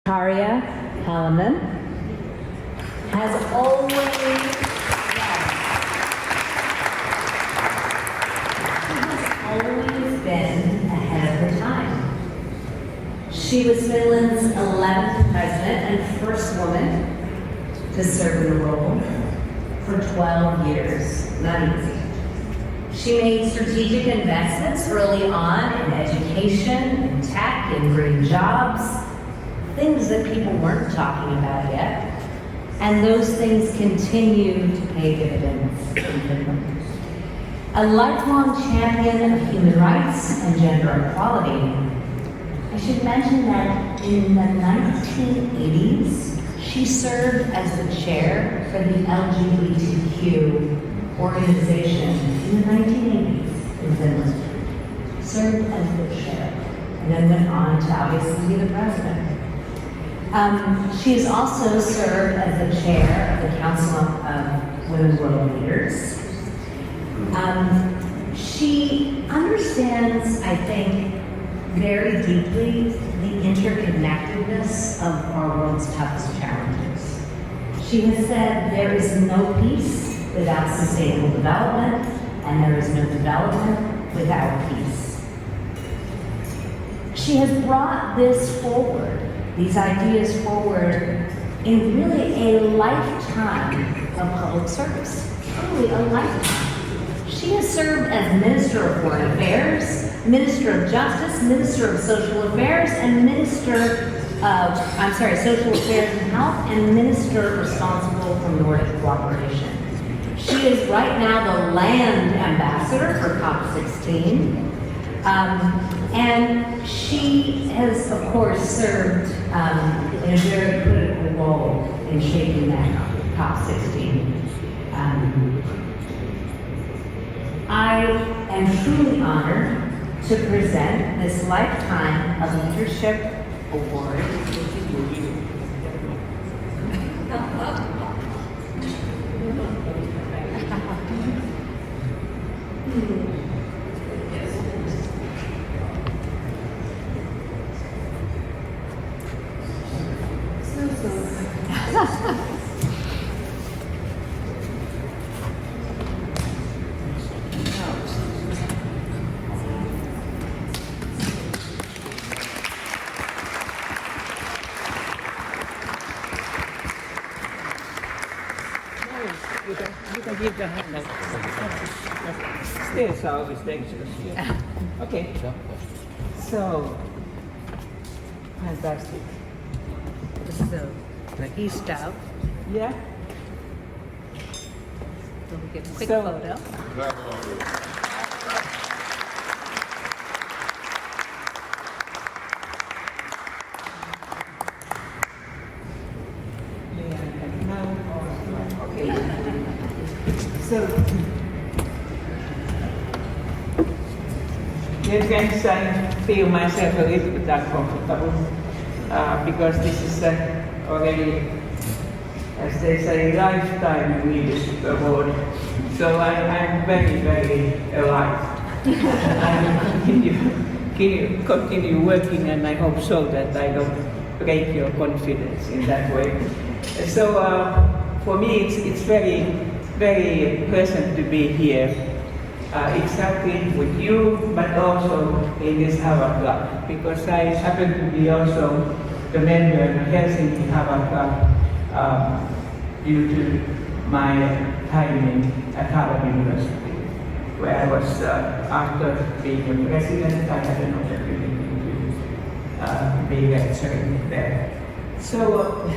Tarja Halonen has always been ahead of her time. She was Finland's 11th president and first woman to serve in the role for 12 years. Not easy. She made strategic investments early on in education, in tech, in green jobs, things that people weren't talking about yet. And those things continue to pay dividends in Finland. A lifelong champion of human rights and gender equality. I should mention that in the 1980s, she served as the chair for the LGBTQ organization in the 1980s in Finland. Served as the chair, and then went on to obviously be the president. She has also served as the chair of the Council of Women World Leaders. She understands, I think, very deeply the interconnectedness of our world's toughest challenges. She has said there is no peace without sustainable development, and there is no development without peace. She has brought this forward, these ideas forward, in really a lifetime of public service, truly a lifetime. She has served as Minister of Foreign Affairs, Minister of Justice, Minister of Social Affairs, and Social Affairs and Health, and Minister responsible for Nordic cooperation. She is right now the land ambassador for COP16. And she has, of course, served in a very critical role in shaping that COP16. I am truly honored to present this Lifetime of Leadership Award. You can give the hand. Stairs are always dangerous. Yeah. Okay. So, fantastic. So, east out. Yeah. So we get a quick photo. So, dear friends, I feel myself a little bit uncomfortable because this is already, as they say, lifetime leadership award. So I'm very, very alive. I will continue working, and I hope so that I don't break your confidence in that way. So for me, it's very pleasant to be here, exactly with you, but also in this Hava Club, because I happen to be also the member of the Helsinki Hava Club due to my time at Harvard University, where I was, after being a president, I had an opportunity to be lecturing there. So.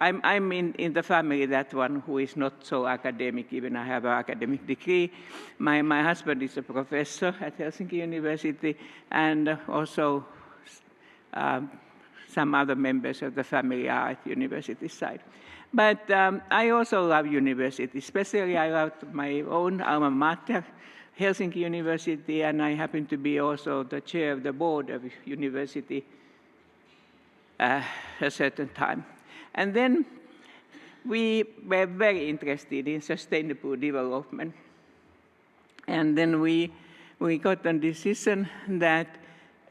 I'm in the family, that one who is not so academic, even I have an academic degree. My husband is a professor at Helsinki University, and also some other members of the family are at university side. But I also love university, especially I love my own alma mater, Helsinki University, and I happen to be also the chair of the board of university a certain time. And then we were very interested in sustainable development. And then we got a decision that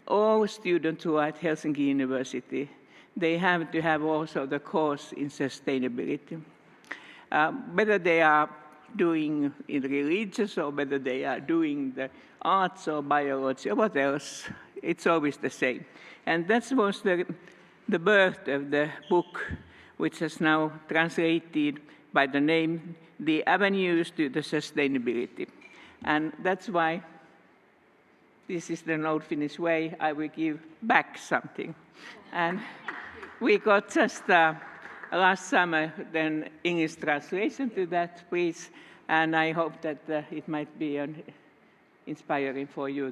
all students who are at Helsinki University, they have to have also the course in sustainability. Whether they are doing in religious or whether they are doing the arts or biology or what else, it's always the same. And that was the birth of the book, which is now translated by the name, The Avenues to the Sustainability. And that's why this is the old Finnish way, I will give back something. And we got just last summer the English translation to that, please, and I hope that it might be inspiring for you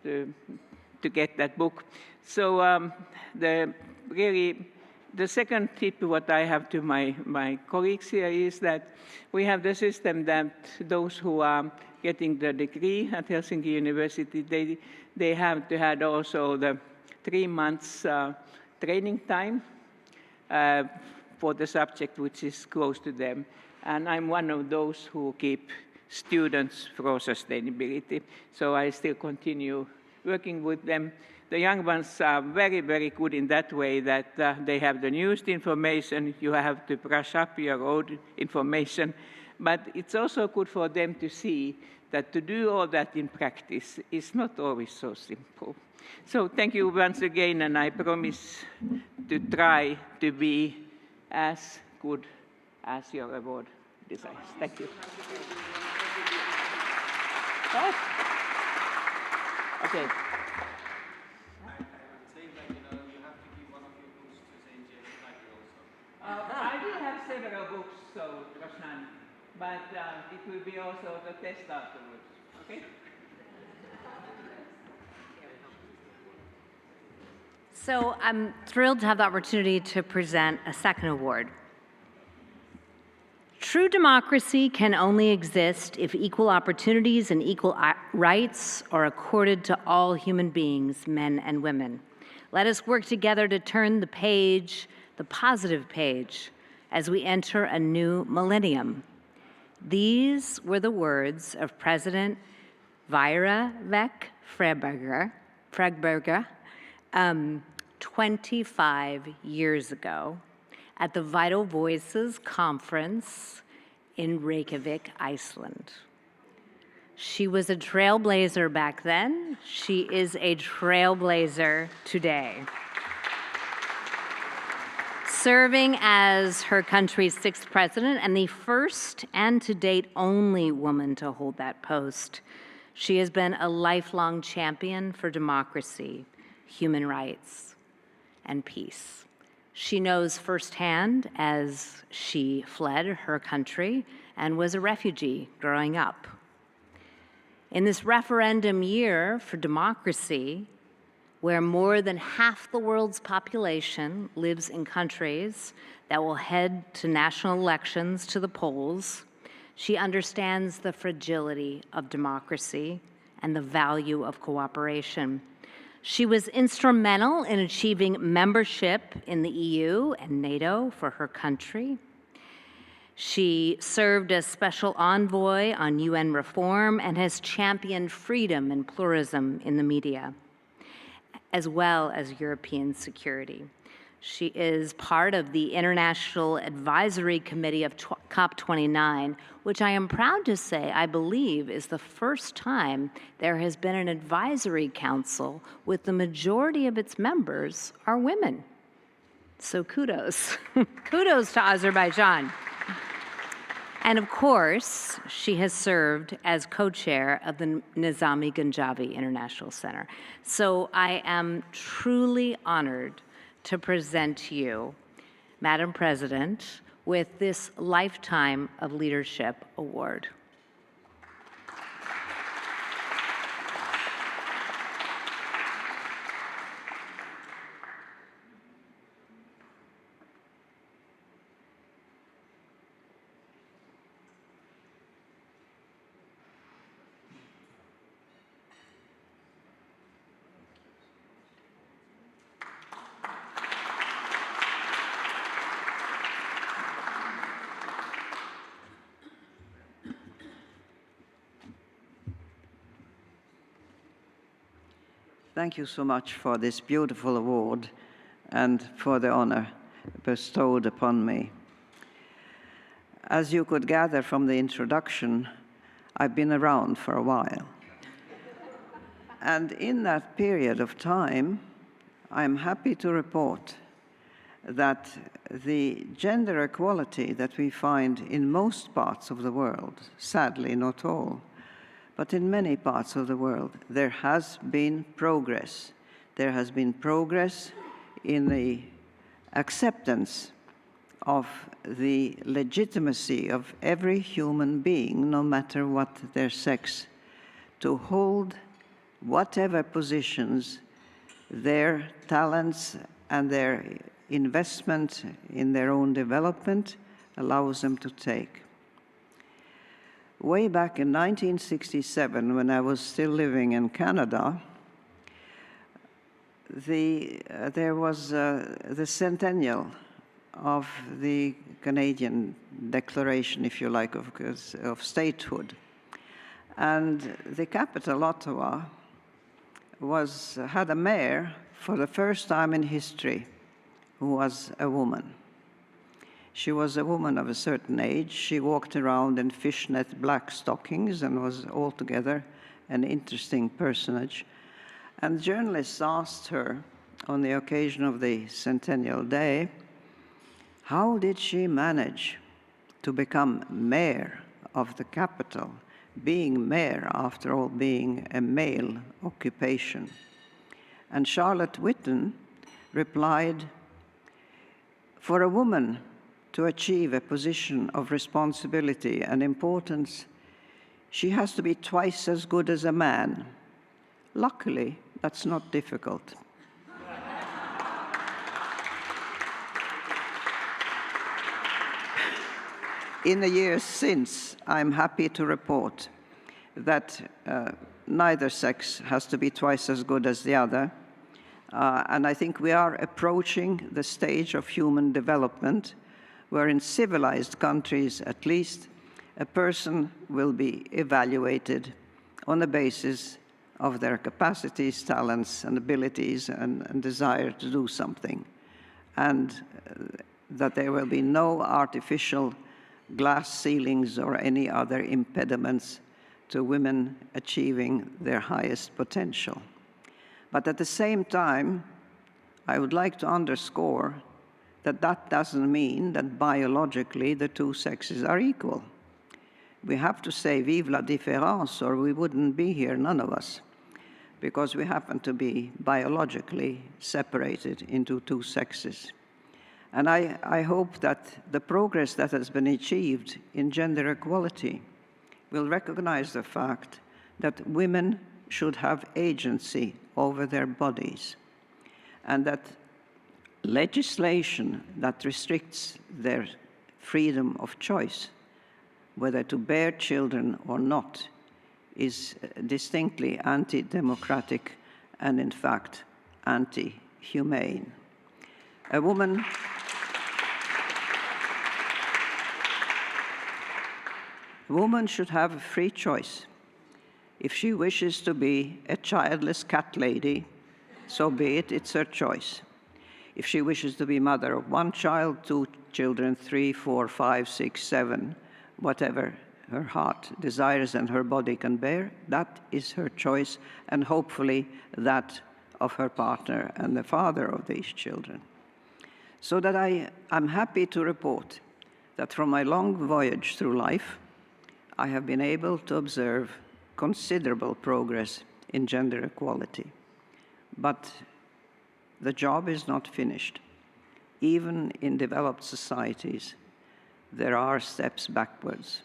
to get that book. So the second tip what I have to my colleagues here is that we have the system that those who are getting the degree at Helsinki University, they have to have also the 3 months training time for the subject which is close to them. And I'm one of those who keep students for sustainability. So I still continue working with them. The young ones are very, very good in that way that they have the newest information. You have to brush up your old information. But it's also good for them to see that to do all that in practice is not always so simple. So thank you once again, and I promise to try to be as good as your award desires. Thank you. Oh. Okay. I do have several books, so Roshan, but it will be also the test afterwards, okay? So I'm thrilled to have the opportunity to present a second award. True democracy can only exist if equal opportunities and equal rights are accorded to all human beings, men and women. Let us work together to turn the page, the positive page, as we enter a new millennium. These were the words of President Vera Fredberger 25 years ago at the Vital Voices conference in Reykjavik, Iceland. She was a trailblazer back then. She is a trailblazer today. Serving as her country's 6th president and the first and to date only woman to hold that post, she has been a lifelong champion for democracy, human rights, and peace. She knows firsthand as she fled her country and was a refugee growing up. In this referendum year for democracy, where more than half the world's population lives in countries that will head to national elections to the polls, she understands the fragility of democracy and the value of cooperation. She was instrumental in achieving membership in the EU and NATO for her country. She served as special envoy on UN reform and has championed freedom and pluralism in the media, as well as European security. She is part of the International Advisory Committee of COP29, which I am proud to say I believe is the first time there has been an advisory council with the majority of its members are women. So kudos. Kudos to Azerbaijan. And of course, she has served as co-chair of the Nizami Ganjavi International Center. So I am truly honored to present to you, Madam President, with this Lifetime of Leadership Award. Thank you so much for this beautiful award. and for the honor bestowed upon me. As you could gather from the introduction, I've been around for a while. And in that period of time, I'm happy to report that the gender equality that we find in most parts of the world, sadly not all, but in many parts of the world, there has been progress. There has been progress in the acceptance of the legitimacy of every human being, no matter what their sex, to hold whatever positions their talents and their investment in their own development allows them to take. Way back in 1967, when I was still living in Canada, there was the centennial of the Canadian Declaration, if you like, of statehood. And the capital, Ottawa, had a mayor for the first time in history who was a woman. She was a woman of a certain age. She walked around in fishnet black stockings and was altogether an interesting personage. And journalists asked her on the occasion of the Centennial Day, how did she manage to become mayor of the capital, being mayor, after all, being a male occupation? And Charlotte Whitten replied, for a woman to achieve a position of responsibility and importance, she has to be twice as good as a man. Luckily, that's not difficult. In the years since, I'm happy to report that neither sex has to be twice as good as the other. And I think we are approaching the stage of human development where in civilized countries, at least, a person will be evaluated on the basis of their capacities, talents, and abilities, and desire to do something. And that there will be no artificial glass ceilings or any other impediments to women achieving their highest potential. But at the same time, I would like to underscore that that doesn't mean that biologically the two sexes are equal. We have to say vive la différence, or we wouldn't be here, none of us, because we happen to be biologically separated into two sexes. And I hope that the progress that has been achieved in gender equality will recognize the fact that women should have agency over their bodies, and that legislation that restricts their freedom of choice, whether to bear children or not, is distinctly anti-democratic and, in fact, anti-humane. A woman should have a free choice. If she wishes to be a childless cat lady, so be it, it's her choice. If she wishes to be mother of one child, two children, 3, 4, 5, 6, 7, whatever her heart desires and her body can bear, that is her choice, and hopefully that of her partner and the father of these children. So that I'm happy to report that from my long voyage through life, I have been able to observe considerable progress in gender equality. But the job is not finished. Even in developed societies, there are steps backwards.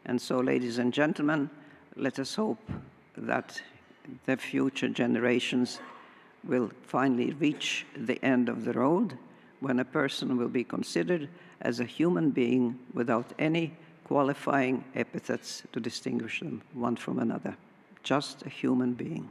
And so, ladies and gentlemen, let us hope that the future generations will finally reach the end of the road when a person will be considered as a human being without any qualifying epithets to distinguish them one from another. Just a human being.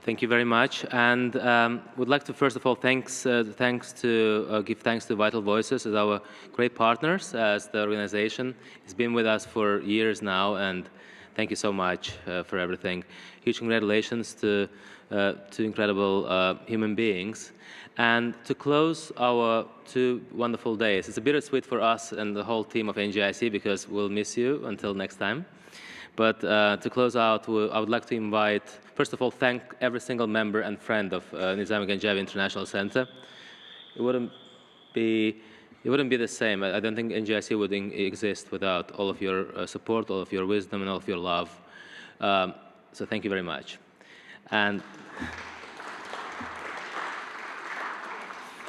Thank you very much, and would like to first of all give thanks to Vital Voices as our great partners, as the organization has been with us for years now, and thank you so much for everything. Huge congratulations to incredible human beings, and to close our 2 wonderful days. It's a bittersweet for us and the whole team of NGIC because we'll miss you until next time. But to close out, I would like to invite, first of all, thank every single member and friend of Nizami Ganjavi International Center. It wouldn't be the same. I don't think NGIC would exist without all of your support, all of your wisdom, and all of your love. So thank you very much.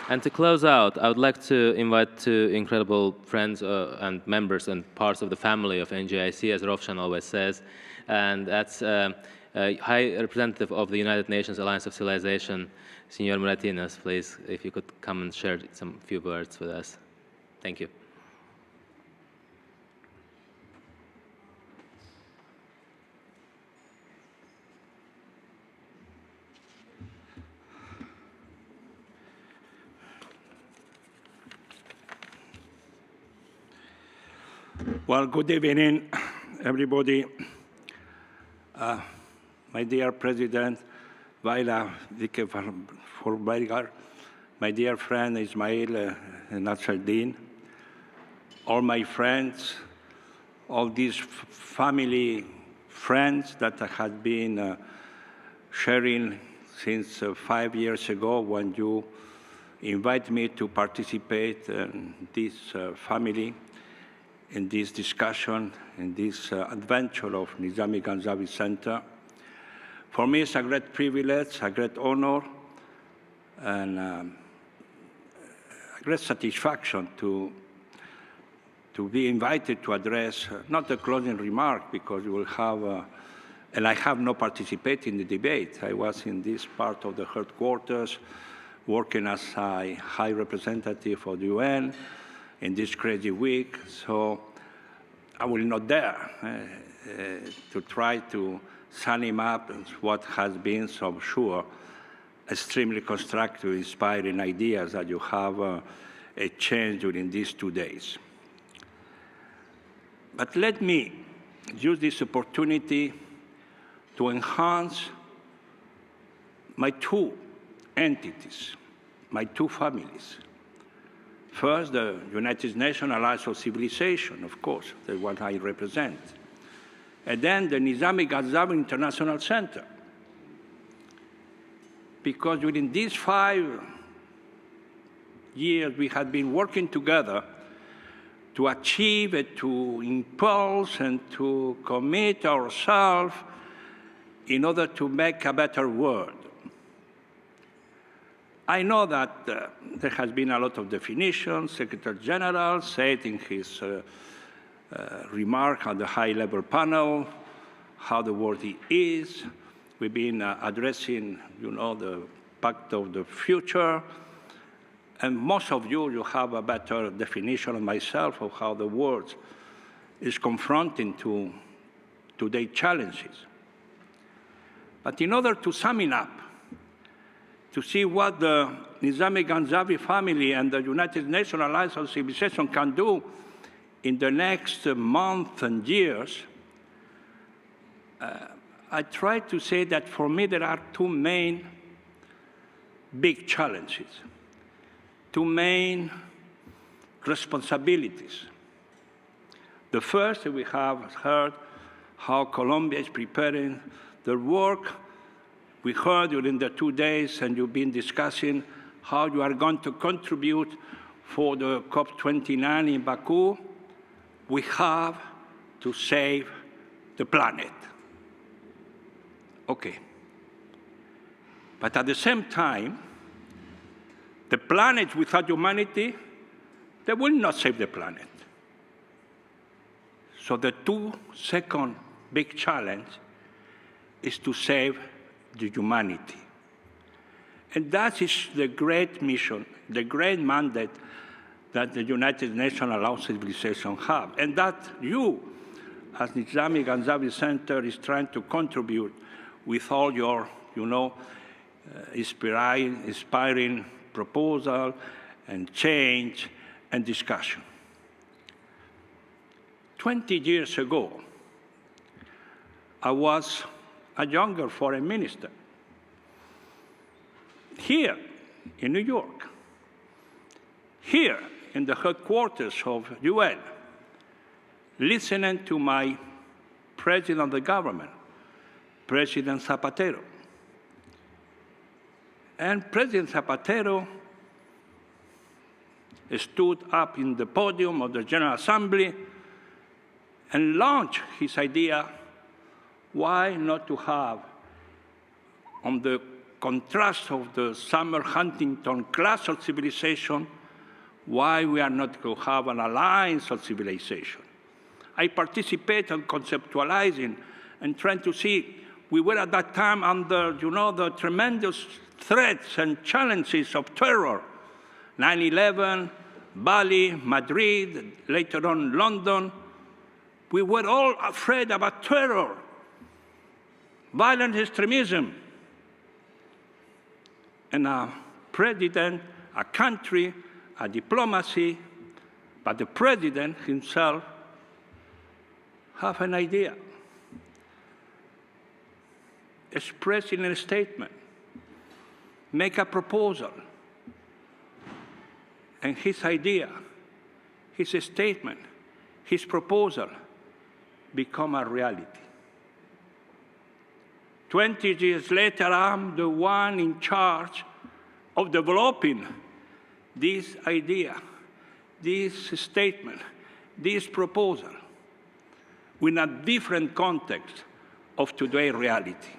And to close out, I would like to invite 2 incredible friends and members and parts of the family of NGIC, as Rovshan always says, and that's High Representative of the United Nations Alliance of Civilization, Senor Martinez. Please, if you could come and share some few words with us. Thank you. Well, good evening, everybody. My dear President, Vaila Vike, my dear friend Ismail Nasreddin, all my friends, all these family friends that I had been sharing since 5 years ago when you invited me to participate in this family, in this discussion, in this adventure of Nizami Ganjavi Center. For me, it's a great privilege, a great honor, and a great satisfaction to be invited to address, not a closing remark, because you will have, and I have not participated in the debate. I was in this part of the headquarters, working as a high representative for the UN, in this crazy week, so I will not dare to try to sum him up what has been, so I'm sure, extremely constructive, inspiring ideas that you have exchanged during these 2 days. But let me use this opportunity to enhance my 2 entities, my 2 families. First, the United Nations Alliance of Civilization, of course, the one I represent. And then the Nizami Ganjavi International Center. Because during these 5 years, we had been working together to achieve, to impulse, and to commit ourselves in order to make a better world. I know that there has been a lot of definitions. Secretary General said in his remark on the high-level panel how the world is. We've been addressing, the pact of the future. And most of you have a better definition of myself of how the world is confronting to today's challenges. But in order to sum it up, to see what the Nizami Ganjavi family and the United Nations Alliance of Civilization can do in the next month and years, I try to say that for me there are 2 main big challenges, 2 main responsibilities. The first, we have heard how Colombia is preparing their work. We heard during the 2 days, and you've been discussing how you are going to contribute for the COP29 in Baku. We have to save the planet. Okay. But at the same time, the planet without humanity, they will not save the planet. So the second big challenge is to save the humanity. And that is the great mission, the great mandate that the United Nations Alliance of Civilization have, and that you, as Nizami Ganjavi Center, is trying to contribute with all your, inspiring proposal and change and discussion. 20 years ago, I was a younger foreign minister here in New York, here in the headquarters of UN, listening to my president of the government, President Zapatero. And President Zapatero stood up in the podium of the General Assembly and launched his idea, why not to have, on the contrast of the summer Huntington class of civilization, why we are not to have an alliance of civilization. I participated in conceptualizing and trying to see, we were at that time under, the tremendous threats and challenges of terror. 9/11, Bali, Madrid, later on London. We were all afraid about terror, violent extremism. And a president, a country, a diplomacy, but the president himself have an idea, express in a statement, make a proposal, and his idea, his statement, his proposal become a reality. 20 years later, I'm the one in charge of developing this idea, this statement, this proposal, with a different context of today's reality.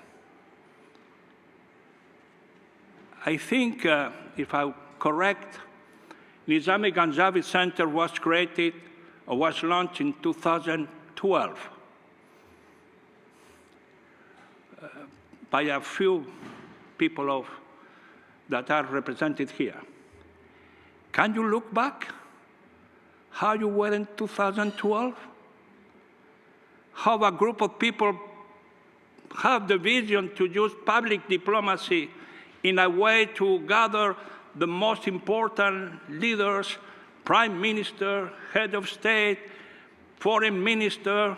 I think, if I'm correct, Nizami Ganjavi Center was created or was launched in 2012 by a few people that are represented here. Can you look back how you were in 2012? How a group of people have the vision to use public diplomacy in a way to gather the most important leaders, prime minister, head of state, foreign minister,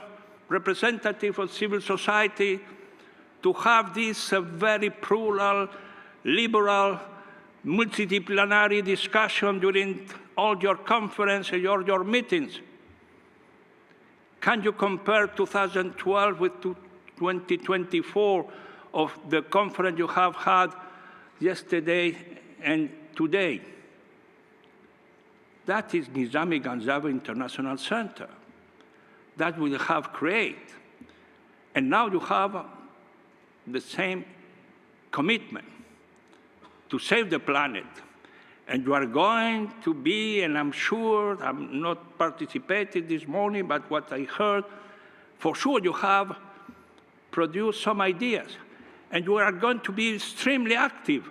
representative of civil society, to have this very plural, liberal, multidisciplinary discussion during all your conferences, your meetings. Can you compare 2012 with 2024 of the conference you have had yesterday and today? That is Nizami Ganjavi International Center that we have created. And now you have the same commitment to save the planet. And you are going to be, and I'm sure, I'm not participating this morning, but what I heard, for sure you have produced some ideas. And you are going to be extremely active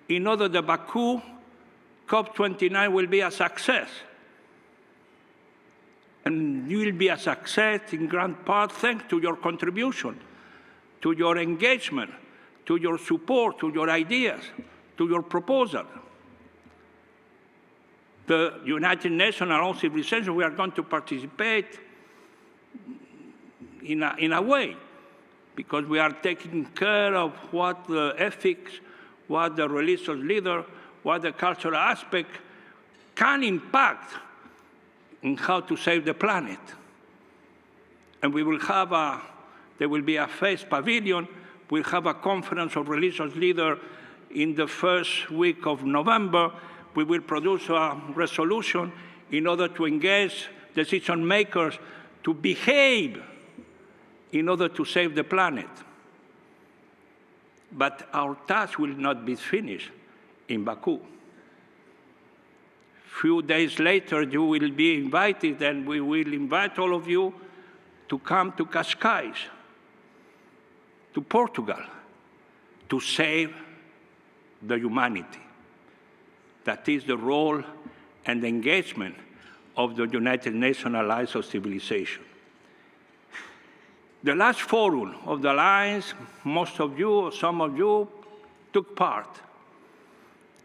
in order that Baku COP29 will be a success. And you will be a success in grand part thanks to your contribution, to your engagement, to your support, to your ideas, to your proposal. The United Nations and all civilizations, we are going to participate in a way, because we are taking care of what the ethics, what the religious leader, what the cultural aspect can impact in how to save the planet. And we will have there will be a face pavilion. We'll have a conference of religious leaders in the first week of November. We will produce a resolution in order to engage decision makers to behave in order to save the planet. But our task will not be finished in Baku. Few days later, you will be invited, and we will invite all of you to come to Cascais, to Portugal, to save the humanity. That is the role and engagement of the United Nations Alliance of Civilization. The last forum of the Alliance, most of you, some of you, took part.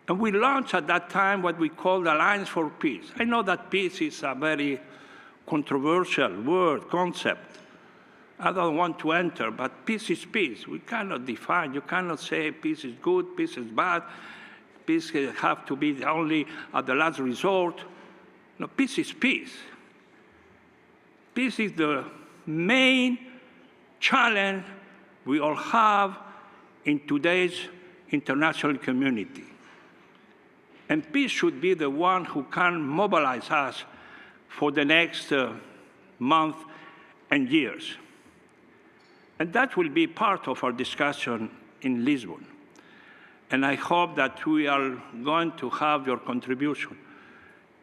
And we launched at that time what we call the Alliance for Peace. I know that peace is a very controversial word, concept. I don't want to enter, but peace is peace. We cannot define. You cannot say peace is good, peace is bad. Peace have to be only at the last resort. No, peace is peace. Peace is the main challenge we all have in today's international community. And peace should be the one who can mobilize us for the next month and years. And that will be part of our discussion in Lisbon. And I hope that we are going to have your contribution,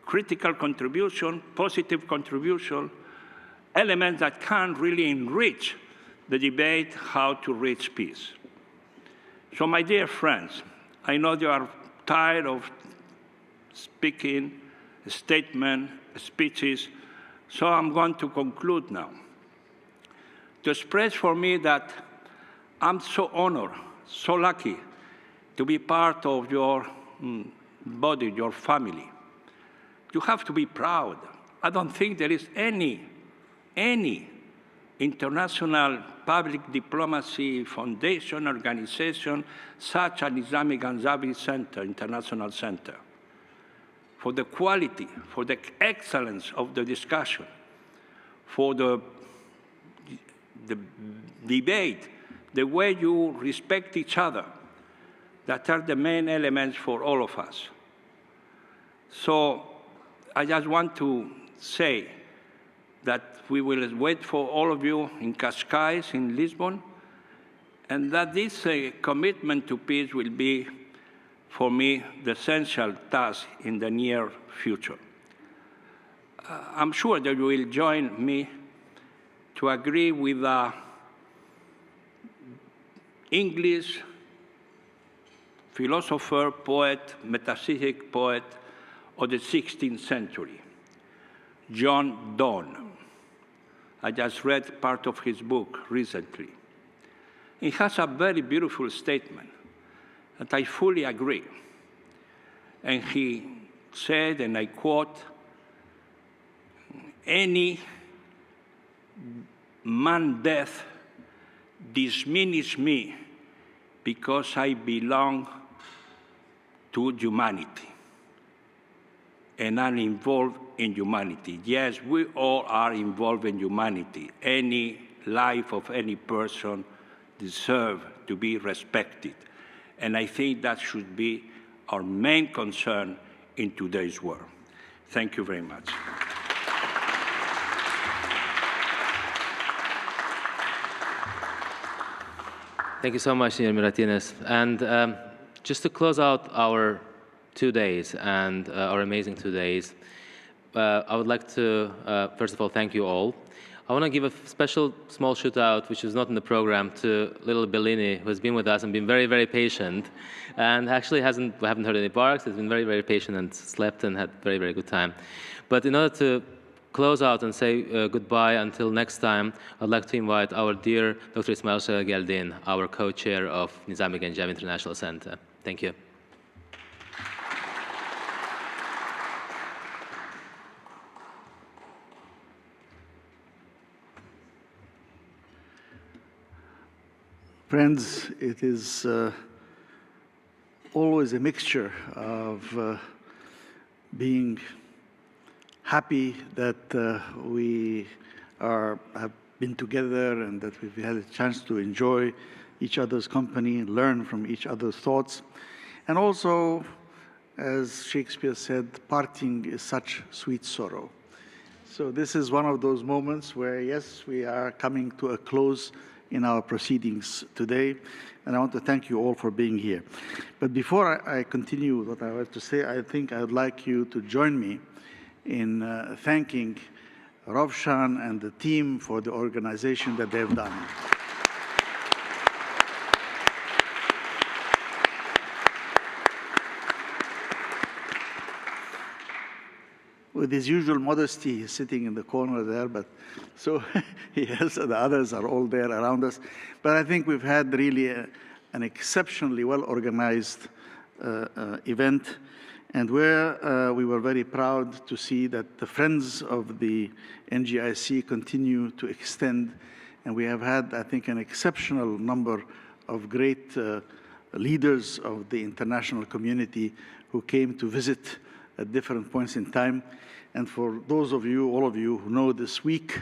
critical contribution, positive contribution, elements that can really enrich the debate how to reach peace. So my dear friends, I know you are tired of speaking, statements, speeches, so I'm going to conclude now. To express for me that I'm so honored, so lucky to be part of your body, your family. You have to be proud. I don't think there is any international public diplomacy foundation, organization, such an Islamic Anzabi Center, International Center, for the quality, for the excellence of the discussion, for the debate, the way you respect each other, that are the main elements for all of us. So I just want to say that we will wait for all of you in Cascais, in Lisbon, and that this commitment to peace will be, for me, the essential task in the near future. I'm sure that you will join me to agree with the English philosopher, poet, metaphysic poet of the 16th century, John Donne. I just read part of his book recently. He has a very beautiful statement that I fully agree. And he said, and I quote, "Any man death diminish me because I belong to humanity and I'm involved in humanity." Yes, we all are involved in humanity. Any life of any person deserves to be respected. And I think that should be our main concern in today's world. Thank you very much. Thank you so much, Senor Martinez. And just to close out our 2 days and our amazing 2 days, I would like to, first of all, thank you all. I want to give a special small shout out, which is not in the program, to little Bellini, who has been with us and been very, very patient, and actually we haven't heard any barks. He's been very, very patient and slept and had very, very good time. But in order to close out and say goodbye until next time, I'd like to invite our dear Dr. Ismail Geldin, our co-chair of Nizami Ganjavi International Center. Thank you. Friends, it is always a mixture of being happy that we have been together and that we've had a chance to enjoy each other's company, learn from each other's thoughts. And also, as Shakespeare said, parting is such sweet sorrow. So this is one of those moments where, yes, we are coming to a close in our proceedings today, and I want to thank you all for being here. But before I continue what I want to say, I think I would like you to join me in thanking Rovshan and the team for the organization that they've done. with his usual modesty, he's sitting in the corner there, but so he has, the others are all there around us. But I think we've had really an exceptionally well-organized event, and where we were very proud to see that the friends of the NGIC continue to extend, and we have had, I think, an exceptional number of great leaders of the international community who came to visit at different points in time. And for those of you, all of you who know this week,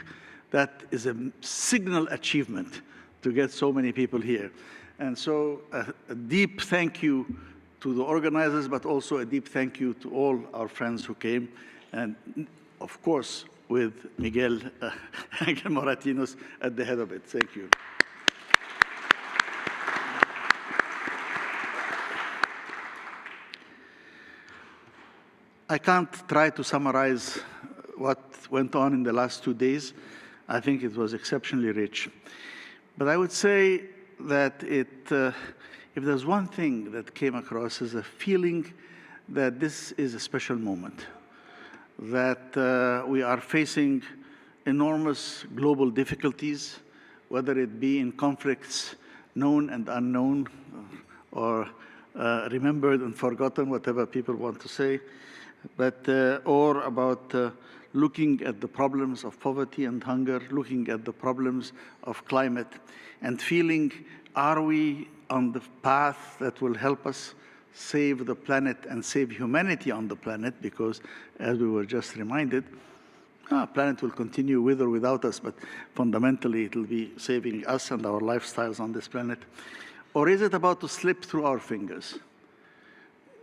that is a signal achievement to get so many people here. And so a deep thank you to the organizers, but also a deep thank you to all our friends who came, and of course, with Miguel Angel Moratinos at the head of it. Thank you. I can't try to summarize what went on in the last 2 days. I think it was exceptionally rich. But I would say that if there's one thing that came across is a feeling that this is a special moment, that we are facing enormous global difficulties, whether it be in conflicts known and unknown, or remembered and forgotten, whatever people want to say, but or about looking at the problems of poverty and hunger, looking at the problems of climate, and feeling, are we on the path that will help us save the planet and save humanity on the planet? Because, as we were just reminded, our planet will continue with or without us, but fundamentally it will be saving us and our lifestyles on this planet. Or is it about to slip through our fingers?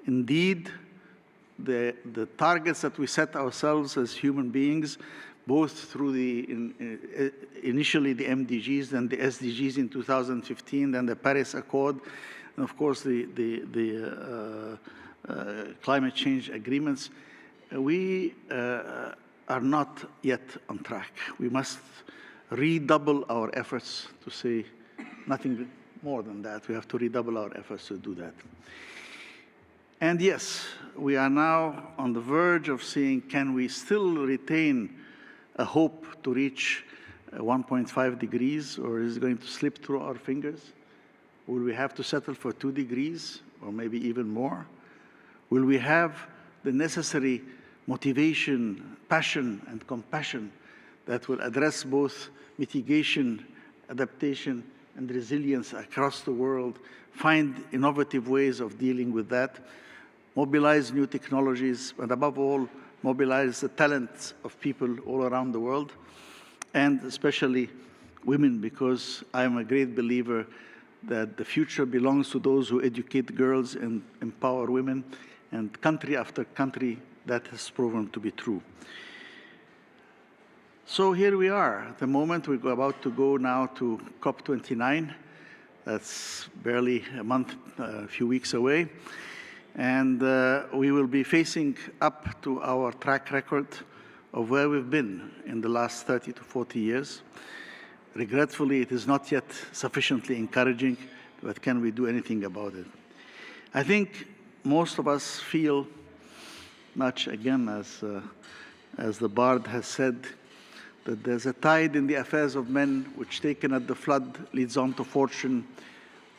Indeed, the targets that we set ourselves as human beings, both through initially the MDGs, then the SDGs in 2015, then the Paris Accord, and of course the climate change agreements, we are not yet on track. We must redouble our efforts to say nothing more than that. We have to redouble our efforts to do that. And yes, we are now on the verge of seeing, can we still retain a hope to reach 1.5 degrees, or is it going to slip through our fingers? Will we have to settle for 2 degrees, or maybe even more? Will we have the necessary motivation, passion, and compassion that will address both mitigation, adaptation, and resilience across the world, find innovative ways of dealing with that, mobilize new technologies, and above all, mobilize the talents of people all around the world, and especially women, because I'm a great believer that the future belongs to those who educate girls and empower women, and country after country, that has proven to be true. So here we are. At the moment, we're about to go now to COP29. That's barely a few weeks away. And we will be facing up to our track record of where we've been in the last 30 to 40 years. Regretfully, it is not yet sufficiently encouraging, but can we do anything about it? I think most of us feel much, again, as the bard has said, that there's a tide in the affairs of men which, taken at the flood, leads on to fortune.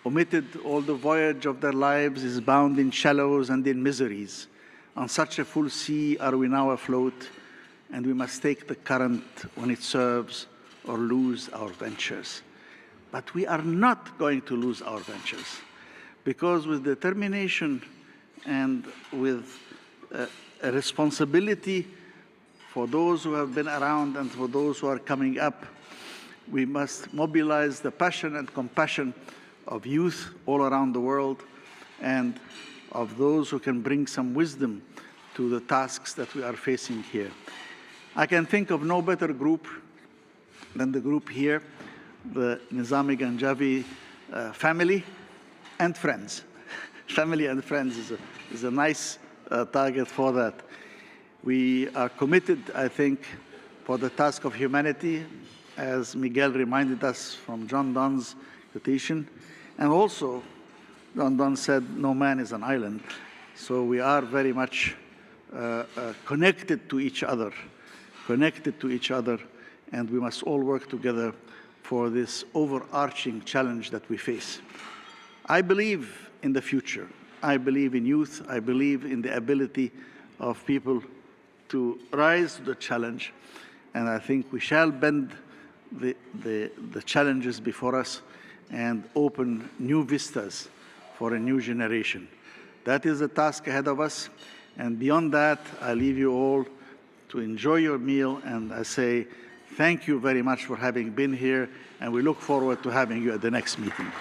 Omitted all the voyage of their lives is bound in shallows and in miseries. On such a full sea are we now afloat, and we must take the current when it serves or lose our ventures. But we are not going to lose our ventures, because with determination and with a responsibility for those who have been around and for those who are coming up, we must mobilize the passion and compassion of youth all around the world, and of those who can bring some wisdom to the tasks that we are facing here. I can think of no better group than the group here, the Nizami Ganjavi family and friends. Family and friends is a nice target for that. We are committed, I think, for the task of humanity, as Miguel reminded us from John Donne's quotation. And also, John Donne said, no man is an island. So we are very much connected to each other, and we must all work together for this overarching challenge that we face. I believe in the future. I believe in youth. I believe in the ability of people to rise to the challenge, and I think we shall bend the challenges before us and open new vistas for a new generation. That is the task ahead of us, and beyond that, I leave you all to enjoy your meal, and I say thank you very much for having been here, and we look forward to having you at the next meeting.